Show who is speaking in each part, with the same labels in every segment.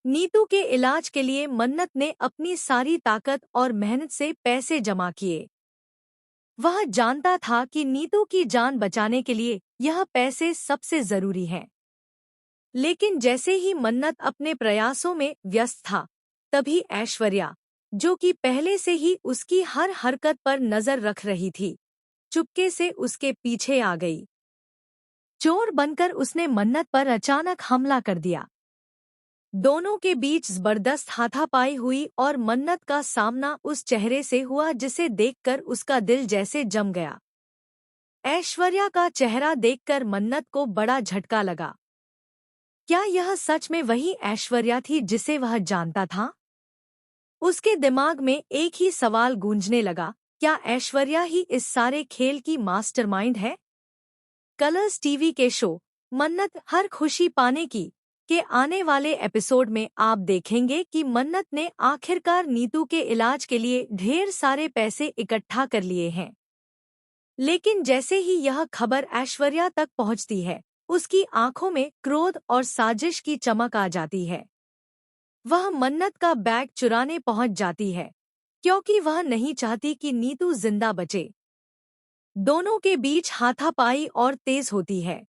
Speaker 1: नीतू के इलाज के लिए मन्नत ने अपनी सारी ताकत और मेहनत से पैसे जमा किए। वह जानता था कि नीतू की जान बचाने के लिए यह पैसे सबसे जरूरी हैं। लेकिन जैसे ही मन्नत अपने प्रयासों में व्यस्त था, तभी ऐश्वर्या, जो कि पहले से ही उसकी हर हरकत पर नजर रख रही थी, चुपके से उसके पीछे आ गई। चोर बनकर उसने मन्नत पर अचानक हमला कर दिया। दोनों के बीच जबरदस्त हाथापाई हुई और मन्नत का सामना उस चेहरे से हुआ जिसे देखकर उसका दिल जैसे जम गया। ऐश्वर्या का चेहरा देखकर मन्नत को बड़ा झटका लगा। क्या यह सच में वही ऐश्वर्या थी जिसे वह जानता था? उसके दिमाग में एक ही सवाल गूंजने लगा, क्या ऐश्वर्या ही इस सारे खेल की मास्टरमाइंड है? कलर्स टीवी के शो मन्नत हर खुशी पाने की के आने वाले एपिसोड में आप देखेंगे कि मन्नत ने आखिरकार नीतू के इलाज के लिए ढेर सारे पैसे इकट्ठा कर लिए हैं। लेकिन जैसे ही यह खबर ऐश्वर्या तक पहुंचती है, उसकी आंखों में क्रोध और साजिश की चमक आ जाती है। वह मन्नत का बैग चुराने पहुंच जाती है, क्योंकि वह नहीं चाहती कि नीतू जिंदा बचे। दोनों के बीच हाथापाई और तेज होती है।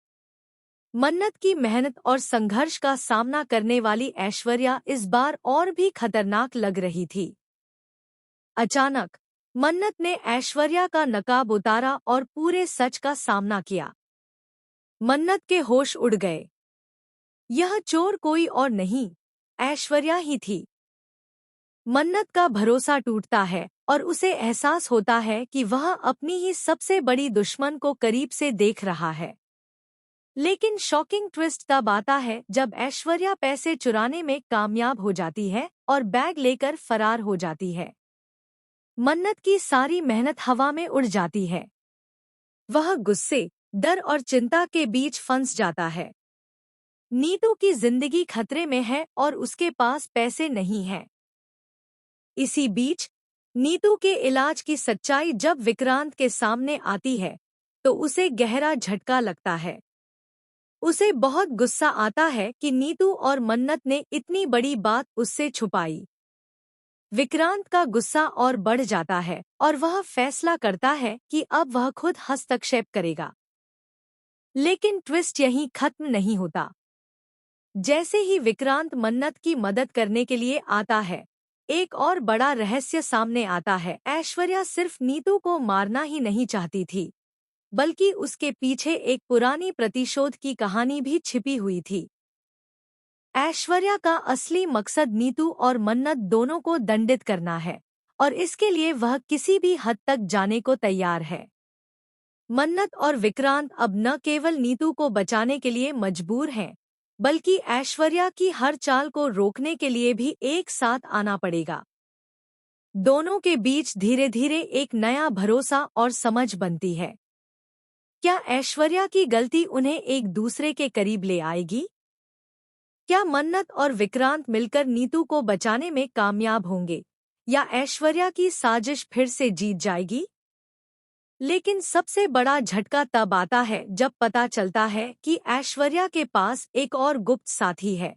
Speaker 1: मन्नत की मेहनत और संघर्ष का सामना करने वाली ऐश्वर्या इस बार और भी खतरनाक लग रही थी। अचानक मन्नत ने ऐश्वर्या का नकाब उतारा और पूरे सच का सामना किया। मन्नत के होश उड़ गए। यह चोर कोई और नहीं, ऐश्वर्या ही थी। मन्नत का भरोसा टूटता है और उसे एहसास होता है कि वह अपनी ही सबसे बड़ी दुश्मन को करीब से देख रहा है। लेकिन शॉकिंग ट्विस्ट तब आता है जब ऐश्वर्या पैसे चुराने में कामयाब हो जाती है और बैग लेकर फरार हो जाती है। मन्नत की सारी मेहनत हवा में उड़ जाती है। वह गुस्से, डर और चिंता के बीच फंस जाता है। नीतू की जिंदगी खतरे में है और उसके पास पैसे नहीं हैं। इसी बीच नीतू के इलाज की सच्चाई जब विक्रांत के सामने आती है, तो उसे गहरा झटका लगता है। उसे बहुत गुस्सा आता है कि नीतू और मन्नत ने इतनी बड़ी बात उससे छुपाई। विक्रांत का गुस्सा और बढ़ जाता है और वह फैसला करता है कि अब वह खुद हस्तक्षेप करेगा। लेकिन ट्विस्ट यहीं खत्म नहीं होता। जैसे ही विक्रांत मन्नत की मदद करने के लिए आता है, एक और बड़ा रहस्य सामने आता है। ऐश्वर्या सिर्फ नीतू को मारना ही नहीं चाहती थी, बल्कि उसके पीछे एक पुरानी प्रतिशोध की कहानी भी छिपी हुई थी। ऐश्वर्या का असली मकसद नीतू और मन्नत दोनों को दंडित करना है, और इसके लिए वह किसी भी हद तक जाने को तैयार है। मन्नत और विक्रांत अब न केवल नीतू को बचाने के लिए मजबूर हैं, बल्कि ऐश्वर्या की हर चाल को रोकने के लिए भी एक साथ आना पड़ेगा। दोनों के बीच धीरे धीरे एक नया भरोसा और समझ बनती है। क्या ऐश्वर्या की गलती उन्हें एक दूसरे के करीब ले आएगी? क्या मन्नत और विक्रांत मिलकर नीतू को बचाने में कामयाब होंगे, या ऐश्वर्या की साजिश फिर से जीत जाएगी? लेकिन सबसे बड़ा झटका तब आता है जब पता चलता है कि ऐश्वर्या के पास एक और गुप्त साथी है,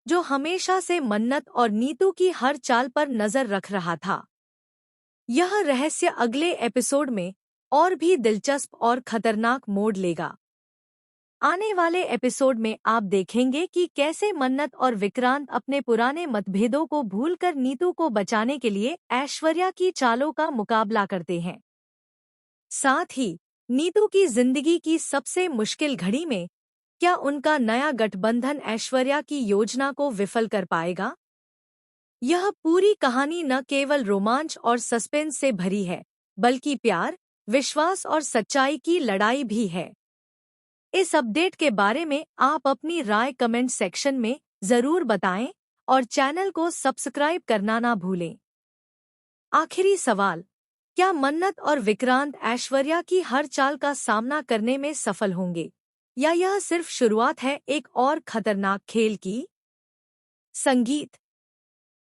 Speaker 1: जो हमेशा से मन्नत और नीतू की हर चाल पर नजर रख रहा था। यह रहस्य अगले एपिसोड में और भी दिलचस्प और खतरनाक मोड़ लेगा। आने वाले एपिसोड में आप देखेंगे कि कैसे मन्नत और विक्रांत अपने पुराने मतभेदों को भूलकर नीतू को बचाने के लिए ऐश्वर्या की चालों का मुकाबला करते हैं। साथ ही नीतू की जिंदगी की सबसे मुश्किल घड़ी में क्या उनका नया गठबंधन ऐश्वर्या की योजना को विफल कर पाएगा? यह पूरी कहानी न केवल रोमांच और सस्पेंस से भरी है, बल्कि प्यार, विश्वास और सच्चाई की लड़ाई भी है। इस अपडेट के बारे में आप अपनी राय कमेंट सेक्शन में जरूर बताएं और चैनल को सब्सक्राइब करना ना भूलें। आखिरी सवाल, क्या मन्नत और विक्रांत ऐश्वर्या की हर चाल का सामना करने में सफल होंगे, या यह सिर्फ शुरुआत है एक और खतरनाक खेल की? संगीत